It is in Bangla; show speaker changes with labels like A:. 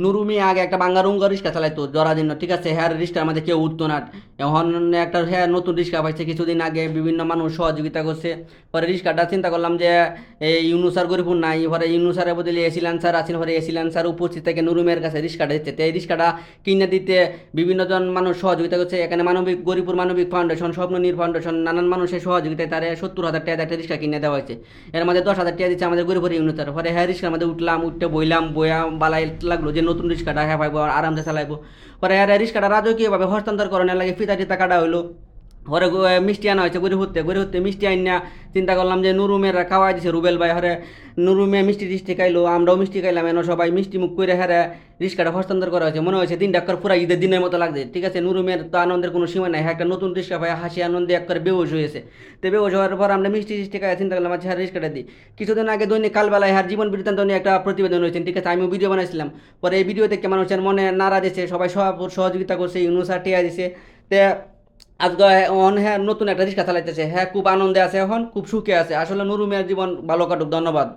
A: নুরুমি আগে একটা বাঙ্গারুঙ্গা রিক্সা চালাইতো জরার জন্য, ঠিক আছে, হ্যাঁ রিক্সার মধ্যে কেউ উঠতো না। এখন একটা হ্যাঁ নতুন রিক্সা পাইছে কিছুদিন আগে, বিভিন্ন মানুষ সহযোগিতা করছে। পরে রিক্সাটা চিন্তা করলাম যে এই ইউনুসার গরিপুর নাই, পরে ইউনুসারের বদলে এসি ল্যান্সার আছেন, পরে এসি ল্যান্সার উপস্থিত থেকে নুরুমের কাছে রিক্সাটা দিচ্ছে। তো এই রিক্সাটা কিনে দিতে বিভিন্ন জন মানুষ সহযোগিতা করছে। এখানে মানবিক গরিপুর মানবিক ফাউন্ডেশন, স্বপ্ননীর ফাউন্ডেশন, নানান মানুষের সহযোগিতায় তারে 70,000 টাকা একটা রিক্সা কিনে দেওয়া হয়েছে। এর মধ্যে 10,000 টাকা দিচ্ছে আমাদের গরিপুর ইউনুসার। পরে হ্যাঁ রিক্সার মধ্যে উঠলাম, উঠতে বইলাম, বয়া বালাই লাগলো যে নতুন রিক্সাটা হ্যাঁ পাইবো, আরামসে চালাইবো। পরে হ্যাঁ রিক্সাটা রাজকীয়ভাবে হস্তান্তর করানোর লাগে ফিতা টিতা কাটা হইলো। পরে মিষ্টি আনা হয়েছে গড়ি হতে মিষ্টি আইনা চিন্তা করলাম যে নুরুমের খাওয়াই দিছে রুবেল ভাই, হরে নুরুমে মিষ্টি টিষ্টি খাইলো, আমরাও মিষ্টি খাইলাম, এনে সবাই মিষ্টি মুখ করে হ্যাঁ রিক্সাটা হস্তান্তর করা হয়েছে। মনে হয়েছে দিনটা একবার পুরা ঈদের দিনের মতো লাগছে, ঠিক আছে। নুরুমের তো আনন্দের কোনো সীমা নাই, হ্যাঁ একটা নতুন রিক্সা ভাই হাসি আনন্দে একবার বেউস হয়েছে। তো বেউস হওয়ার পর আমরা মিষ্টি টিষ্টি খাই চিন্তা করলাম আচ্ছা হ্যাঁ রিক্সাটা দিই। কিছুদিন আগে দৈনিক কালবেলায় হ্যাঁ জীবন বৃত্তান্ত নিয়ে একটা প্রতিবেদন হয়েছে, ঠিক আছে, আমিও ভিডিও বানাইছিলাম। পরে এই ভিডিও দেখে মানুষের মনে নাড়া দিয়েছে, সবাই সহযোগিতা করছে, ইউনুসার টিয়া দিছে। তে আজকে এখন হ্যাঁ নতুন একটা রিক্সা চালাইতেছে, হ্যাঁ খুব আনন্দে আছে, এখন খুব সুখে আছে। আসলে নুরু মিয়ার জীবন ভালো কাটুক, ধন্যবাদ।